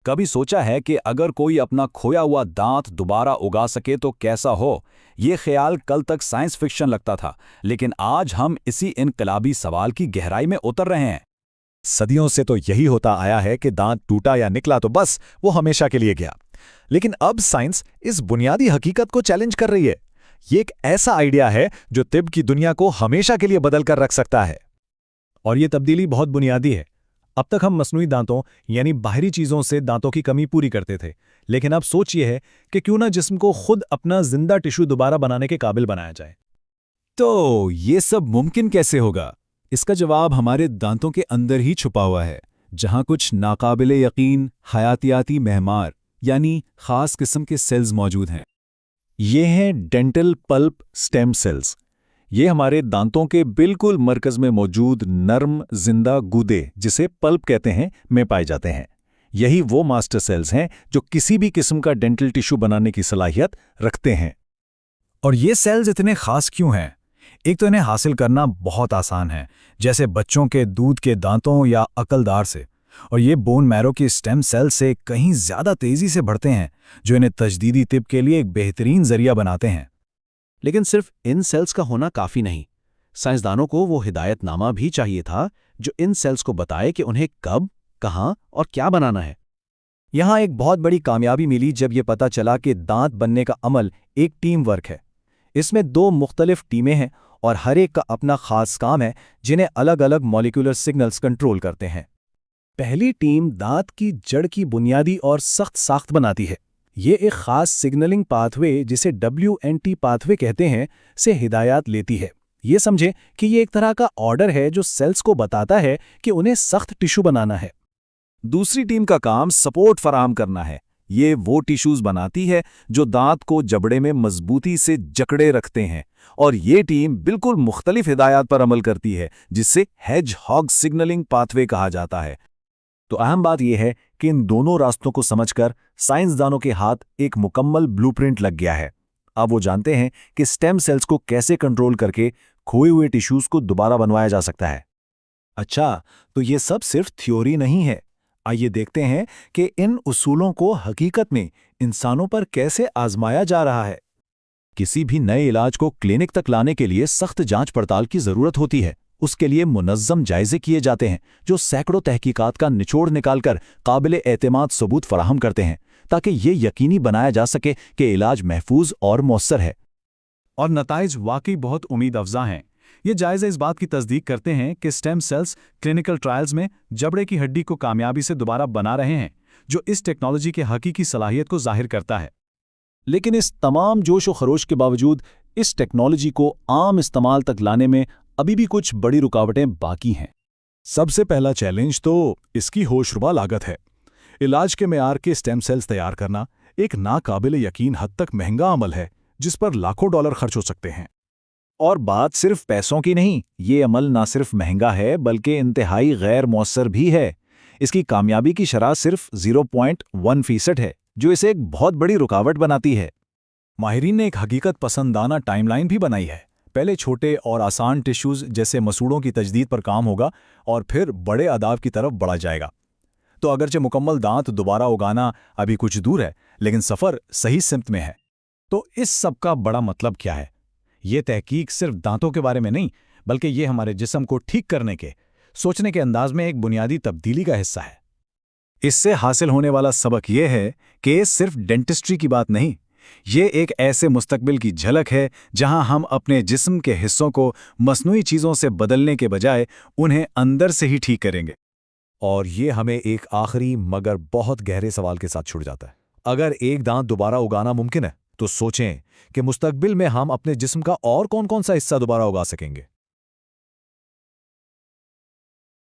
कभी सोचा है कि अगर कोई अपना खोया हुआ दांत दोबारा उगा सके तो कैसा हो? ये ख्याल कल तक साइंस फिक्शन लगता था, लेकिन आज हम इसी इनकलाबी सवाल की गहराई में उतर रहे हैं। सदियों से तो यही होता आया है कि दांत टूटा या निकला तो बस वो हमेशा के लिए गया। लेकिन अब साइंस इस बुनियादी हकीकत को चैलेंज कर रही है। ये एक ऐसा आइडिया है जो तिब्ब की दुनिया को हमेशा के लिए बदल कर रख सकता है। और ये तब्दीली बहुत बुनियादी है। अब तक हम मसनूई दांतों यानी बाहरी चीज़ों से दांतों की कमी पूरी करते थे, लेकिन अब सोच ये है कि क्यों ना जिस्म को खुद अपना जिंदा टिश्यू दोबारा बनाने के काबिल बनाया जाए। तो ये सब मुमकिन कैसे होगा? इसका जवाब हमारे दांतों के अंदर ही छुपा हुआ है, जहां कुछ नाकाबिले यकीन हयातियाती महमार यानी खास किस्म के सेल्स मौजूद हैं। ये हैं डेंटल पल्प स्टेम सेल्स। ये हमारे दांतों के बिल्कुल मरकज में मौजूद नर्म जिंदा गूदे, जिसे पल्प कहते हैं, में पाए जाते हैं। यही वो मास्टर सेल्स हैं जो किसी भी किस्म का डेंटल टिश्यू बनाने की सलाहियत रखते हैं। और ये सेल्स इतने खास क्यों हैं? एक तो इन्हें हासिल करना बहुत आसान है, जैसे बच्चों के दूध के दांतों या अकलदार से, और ये बोन मैरो की स्टेम सेल से कहीं ज्यादा तेजी से बढ़ते हैं, जो इन्हें तजदीदी तिब के लिए एक बेहतरीन जरिया बनाते हैं। लेकिन सिर्फ इन सेल्स का होना काफी नहीं। साइंसदानों को वो हिदायतनामा भी चाहिए था जो इन सेल्स को बताए कि उन्हें कब, कहां और क्या बनाना है। यहां एक बहुत बड़ी कामयाबी मिली जब ये पता चला कि दांत बनने का अमल एक टीम वर्क है। इसमें 2 मुख्तलिफ टीमें हैं और हर एक का अपना खास काम है, जिन्हें अलग अलग मॉलिक्यूलर सिग्नल्स कंट्रोल करते हैं। पहली टीम दांत की जड़ की बुनियादी और सख्त साख्त बनाती है। ये एक खास सिग्नलिंग पाथवे, जिसे WNT पाथवे कहते हैं, से हिदायत लेती है। ये समझे कि ये एक तरह का ऑर्डर है जो सेल्स को बताता है कि उन्हें सख्त टिश्यू बनाना है। दूसरी टीम का काम सपोर्ट फराहम करना है। ये वो टिश्यूज बनाती है जो दांत को जबड़े में मजबूती से जकड़े रखते हैं, और ये टीम बिल्कुल मुख्तलिफ हिदायत पर अमल करती है, जिससे हेजहॉग सिग्नलिंग पाथवे कहा जाता है। तो अहम बात यह है कि इन दोनों रास्तों को समझकर साइंसदानों के हाथ एक मुकम्मल ब्लूप्रिंट लग गया है। अब वो जानते हैं कि स्टेम सेल्स को कैसे कंट्रोल करके खोए हुए टिश्यूज को दोबारा बनवाया जा सकता है। अच्छा, तो ये सब सिर्फ थ्योरी नहीं है। आइए देखते हैं कि इन उसूलों को हकीकत में इंसानों पर कैसे आजमाया जा रहा है। किसी भी नए इलाज को क्लिनिक तक लाने के लिए सख्त जांच पड़ताल की जरूरत होती है। उसके लिए मुनज़्ज़म जायजे किए जाते हैं, जो सैकड़ों तहकीकात का निचोड़ निकालकर काबिल एतमाद सबूत फराहम करते हैं, ताकि ये यकीनी बनाया जा सके कि इलाज महफूज और मौसर है। और नताइज वाकई बहुत उम्मीद अफजा हैं। ये जायजे इस बात की तस्दीक करते हैं कि स्टेम सेल्स क्लिनिकल ट्रायल्स में जबड़े की हड्डी को कामयाबी से दोबारा बना रहे हैं, जो इस टेक्नोलॉजी के हकीकी सलाहियत को जाहिर करता है। लेकिन इस तमाम जोश व खरोश के बावजूद इस टेक्नोलॉजी को आम इस्तेमाल तक लाने में अभी भी कुछ बड़ी रुकावटें बाकी हैं। सबसे पहला चैलेंज तो इसकी होशरुबा लागत है। इलाज के मेयार के स्टेम सेल्स तैयार करना एक नाकाबिल यकीन हद तक महंगा अमल है, जिस पर लाखों डॉलर खर्च हो सकते हैं। और बात सिर्फ पैसों की नहीं, ये अमल ना सिर्फ महंगा है बल्कि इंतहाई गैर मौसर भी है। इसकी कामयाबी की शरह सिर्फ 0.1% है, जो इसे एक बहुत बड़ी रुकावट बनाती है। माहिरीन ने एक हकीकत पसंदाना टाइमलाइन भी बनाई है। पहले छोटे और आसान टिश्यूज जैसे मसूड़ों की तजदीद पर काम होगा और फिर बड़े आदाब की तरफ बढ़ा जाएगा। तो अगरचे मुकम्मल दांत दोबारा उगाना अभी कुछ दूर है, लेकिन सफ़र सही सिमत में है। तो इस सब का बड़ा मतलब क्या है? ये तहकीक सिर्फ दांतों के बारे में नहीं, बल्कि ये हमारे जिस्म को ठीक करने के, सोचने के अंदाज में एक बुनियादी तब्दीली का हिस्सा है। इससे हासिल होने वाला सबक ये है कि ये सिर्फ डेंटिस्ट्री की बात नहीं, ये एक ऐसे मुस्तकबिल की झलक है जहां हम अपने जिस्म के हिस्सों को मसनूई चीज़ों से बदलने के बजाय उन्हें अंदर से ही ठीक करेंगे। और ये हमें एक आखिरी मगर बहुत गहरे सवाल के साथ छुड़ जाता है। अगर एक दांत दोबारा उगाना मुमकिन है, तो सोचें कि मुस्तकबिल में हम अपने जिस्म का और कौन-कौन सा हिस्सा दोबारा उगा सकेंगे।